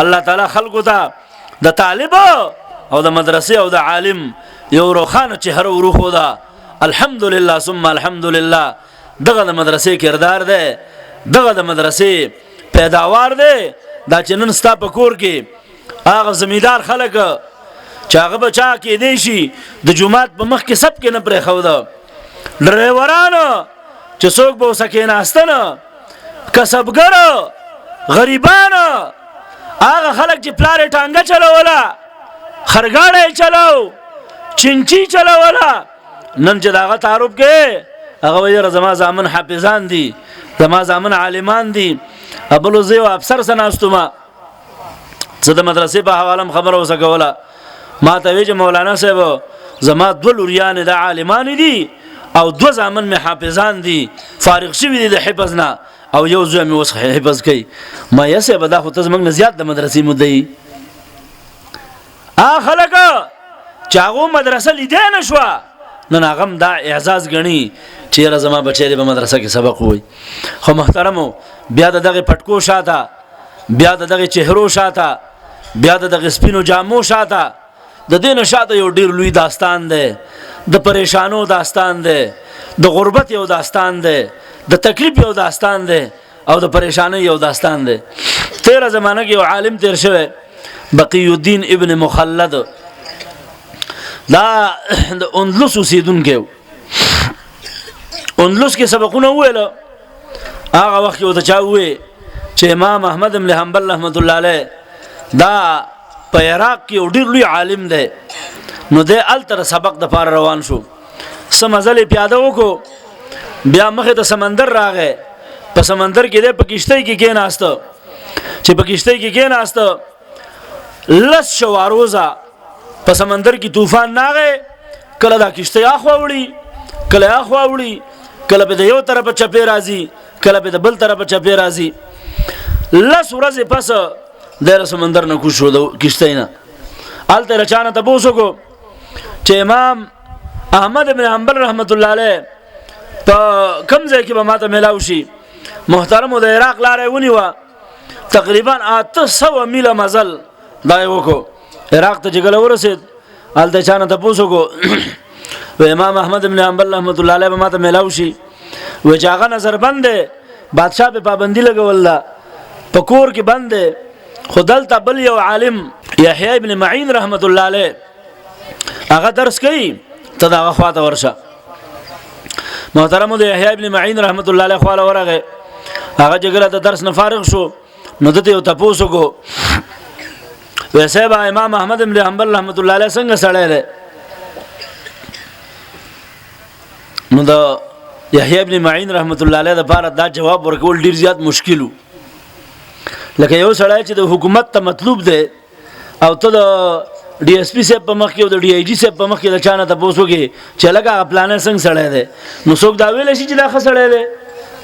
الله تعالی خلقو ته د طالب او د مدرسې او د عالم یو روخانه چهره وروخو ده. الحمدلله ثم الحمدلله. دغه د مدرسې کردار ده، دغه د مدرسې پیداوار ده. دا چې نن ستا په کور کې هغه زمیدار خلک چې هغه بچا کې دی شي د جمعات په مخ کې سب کې نه پرې خو ده، ډرایورانو چې څوک به وسکه ناستنه، کسبګر، غریبانو، هغه خلک چې پلار ټانګه چلوله، خرګاړې چلو، چنچي چلوله، نن چې داغه تعارف کې هغه وایي زما زامن حافظان دي، زما زامن عالمان دي، ابلو زیو افسر سناستما. زه د مدرسې په حواله خبره اوسه کوله، ما ته وی چې مولانا صاحب زما دو لوریان د عالمان دي او دو زامن می حافظان دي، فارغ شوی دي د حفظ نه، او یو زوی می وس حفظ کوي. ما یې صاحب دا خو ته زمنګ نه زیات د مدرسې مودي خلک چې هغه مدرسه لیدای نه شو، نن هغه دا اعزاز غني چې زما بچی په مدرسه کې سبق وای. خو محترمو بیا دغه پټکو شاته، بیا دغه چهرو شاته، بیا دغه سپینو جامو شاته، د دین شاته یو ډیر لوی داستان دی، د پریشانو داستان دی، د غربت یو داستان دی، د تکلیف یو داستان دی، او د پریشانی یو داستان دی. تیره زمانه کې یو عالم تیر شوی بقی الدین ابن مخلد، دا د اندلس اوسیدونکی، اندلس کې سبقونه ویل. هغه وخت یو ته چا وی چې امام احمد بن حنبل رحمت الله علیه دا په عراق کې ډیر لوی عالم دی، نو د التر سبق د پار روان شو. سمزل پیاده وکړو، بیا مخه ته سمندر راغی، په سمندر کې د پکشتۍ کې کېناسته، چې پکشتۍ کې کېناسته لس شواروزه په سمندر کې طوفان راغی، کله دا کشتۍ اخوا وړي، کله اخوا وړي، کله په یو طرف چپې راځي، کله په بل طرف چپې راځي. لس ورځې پس د سمندر نه کوشو د کشتۍ نه الته رچانه ته پوسو کو چې امام احمد بن حنبل رحمت الله علیه په کوم ځای کې به ماته ملاو شي. محترم د عراق لارې ونیوه، تقریبا 800 میله مزل دا وکړو، عراق ته جګل ورسید. الته چانه ته پوسو کو و امام احمد بن حنبل رحمت الله علیه به ماته ملاو شي، و چاغه نظر بند بادشاہ په پابندی لګول دا پکور کې بند خدل تبل یو عالم یحیی ابن معین رحمت الله علیه هغه درس کوي، ته دا خواته ورشه. محترم د یحیی ابن معین رحمت الله علیه خواله ورغه، هغه جګړه د درس نه فارغ شو، نو دته یو تاسو کو ویسه با امام احمد بن حنبل رحمت الله علیه څنګه سړی دی. نو د یحیی ابن معین رحمت الله علیه د پاره دا جواب ورکول ډیر زیات مشکل وو، لکه یو سړی چې د حکومت ته مطلوب دی او ته د ډي اس پی صاحب په مخ کې او د ډي آی جی صاحب په مخ کې د چانه ته پوسوږي چې لکه پلان څنګه سړی دی، نو څوک دا ویل شي چې دا ښه سړی دی،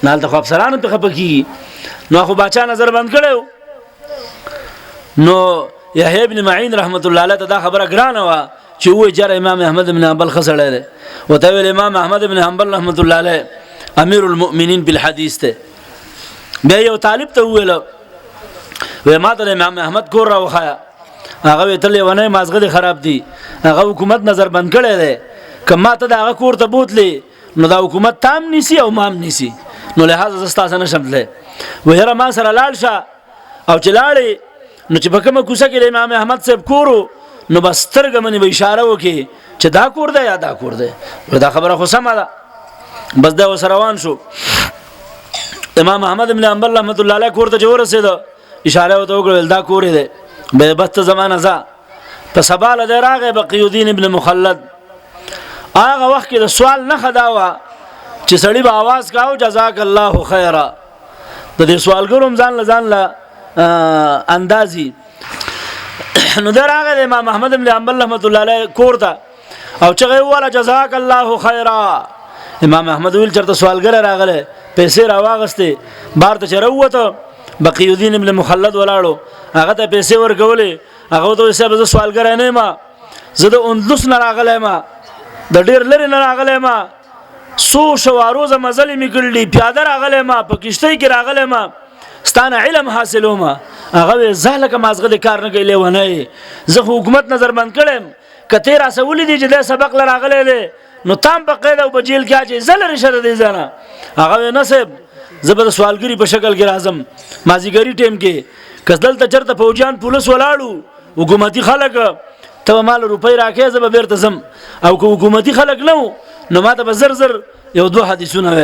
نه ته خو افسرانو ته خپکی، نو خو بچا نظر بند کړو. نو یحیی ابن معین رحمت الله علیه ته دا خبره ګرانه و چې وې جره امام احمد بن حنبل ښه سړی دی. وته ویل امام احمد بن حنبل رحمت الله علیه امیر المؤمنین بالحدیث ته. بیا یو طالب ته ویل و ما ته امام احمد کور راوخایا، هغه ته ونه مازغه خراب دي، هغه حکومت نظر بند کړی دی، کما ته دا کور ته بوتلی نو دا حکومت تام نیسی او مام نیسی، نو لہذا زستا نه شمله و هر ما سره لاړ شه او چلاړي، نو چې په کومه کوڅه کې امام احمد صاحب کورو نو بس ترګه منی به اشاره وکي چې دا کور دی یا دا کور دی، دا خبره خو سمه ده. بس دا وسروان شو. امام احمد بن حنبل رحمت الله علیه کور ته جوړ رسید، اشاره وته وکړل دا کور دی. به بس زمانه ز په سباله دراغه بقی الدین ابن مخلد هغه وخت کې د سوال نه خداوه چې سړی به आवाज کاو جزاک الله خیرا، د دې سوالګروم ځان له اندازي. نو دراغه امام احمد بن حنبل رحمت الله علیه کور ته او چې ویل جزاک الله خیرا، امام احمد ویل چرته سوالګر راغله، پیسې راواغسته، بار ته چروته، بقی الدین ابن مخلد ولاړو، هغه ته پیسې ورکولې، هغه ته حساب ز سوالګر نه ما، زه د اندلس نه راغله ما، د ډیر لري نه راغله ما، سو شواروزه مزلې میګړلې پیاده راغله ما، په کشتۍ کې راغله ما، ستانه علم حاصلوما هغه زهله که مازغه د کار نه کوي لیونه زه حکومت نظر بند کړم کته را سولې دي چې د سبق لراغله دي نو تام په قید او بجیل کې اچي زل رشد دي زنه هغه نسب زبر سوالګری په شکل کې راځم مازیګری ټیم کې کسدل ته چرته فوجان پولیس ولاړو حکومتي خلک ته مال روپۍ راکې زب بیرته زم او که حکومتي خلک نو ماته به زر زر یو دوه حدیثونه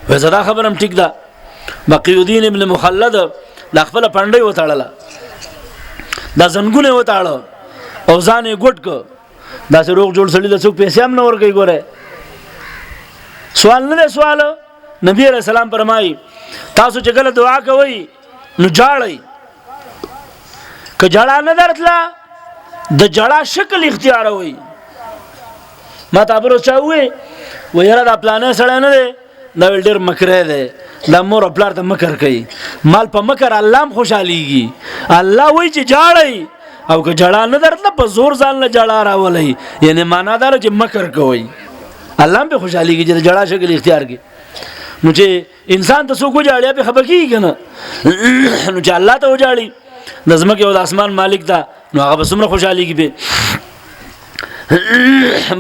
وې زدا خبرم ټیک ده بقي الدين ابن مخلد د خپل پندې وتاړله دا زنګونه وتاړه او ځان یې ګټ ک دا سه روغ جوړ سړی د څوک پیسې هم نه ورګي ګوره سوال نه سوال نبی رسول الله فرمایي تاسو چې کله دعا کوئ نو جاړئ که جړا نه درتله د جړا شکل اختیار وي ما تابرو چاوي و یاره دا پلانې سره نه دی دا ډېر مکر دی دا مور خپل ته مکر کوي مال په مکر الله هم خوشاليږي الله وایي چې جاړئ او که جړا نه درتله په زور ځان له جړا راولئ یعنی معنا دا چې مکر کوي الله هم په خوشاليږي چې جړا شکل اختیار کوي نو چې انسان ته څوک جاړي په خبر کیږي کنه نو چې الله ته وجاړي د زمکه او د اسمان مالک دا نو هغه به څومره خوشاليږي به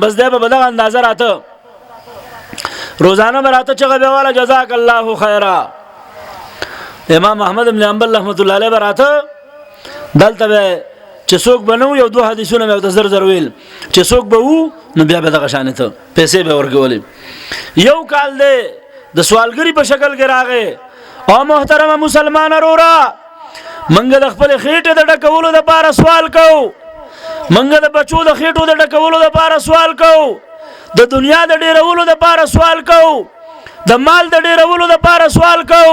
بس دا به دغه اندازه راته روزانه براته چغه به والا جزاک الله خیرا امام احمد بن حنبل رحمت الله علیه براته دلته چې څوک بنو یو دوه حدیثونه مې د زر زر ویل چې څوک به وو نو بیا به دغه شان ته پیسې به ورکولې یو کال دی د سوالګری په شکل کې راغې او محترم مسلمان اورا منګه د خپل خېټه د ډکولو د لپاره سوال کو منګه د بچو د خېټو د ډکولو د لپاره سوال کو د دنیا د ډیرولو د لپاره سوال کو د مال د ډیرولو د لپاره سوال کو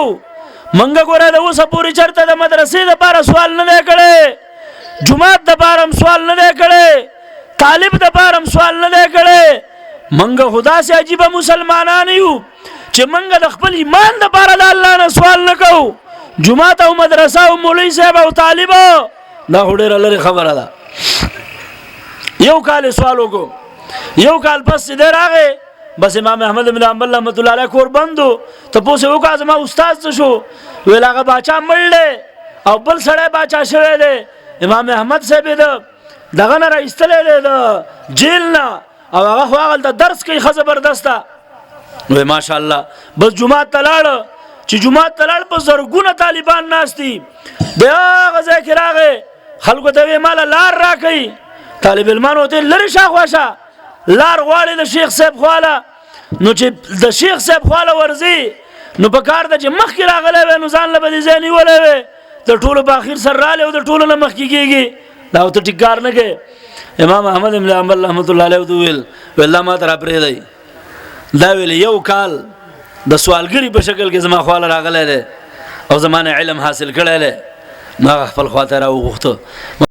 منګه ګوره د اوسه پوری چرته د مدرسې د لپاره سوال نه کړي جمعه د لپاره سوال نه کړي طالب د لپاره سوال نه کړي منګه خدا سي عجیب مسلمانان یو چې منګه د خپل ایمان د لپاره د الله نه سوال نه کو جمعه او مدرسه او مولوی صاحب او طالب دا هډه لري خبره ده یو کال سوال وکړو یو کال پس دې راغې بس امام احمد بن حنبل رحمت الله علیه کور بندو ته پوسه وکړه زما استاد څه شو ویل هغه باچا مړ او بل سړی باچا شوی دی امام احمد صاحب دغه نه راستلې ده جیل نه او هغه خو هغه د درس کوي خو زبردسته وای ماشاءالله بس جمعه تلاړ چې جمعه تلاړ په زرګونه طالبان ناشتي دا غزا کې راغې خلکو ته مال لار راکې طالب علمانو ته لری شاخواشه لار غواړي د شیخ صاحب خواله نو چې د شیخ صاحب خواله ورزي نو په کار د چې مخ کې راغله نو ځان له بده ځنی ولې د ټولو باخیر سره رااله او د ټولو نه مخ کېږي دا ته ټیکار نه کې امام احمد بن حنبل رحمت الله علیه ویل والله ما تر پرې دی دا ویل یو کال د سوالګری په شکل کې زما خواله راغله او زمانه علم حاصل کړل ما خپل خاطر او غوښته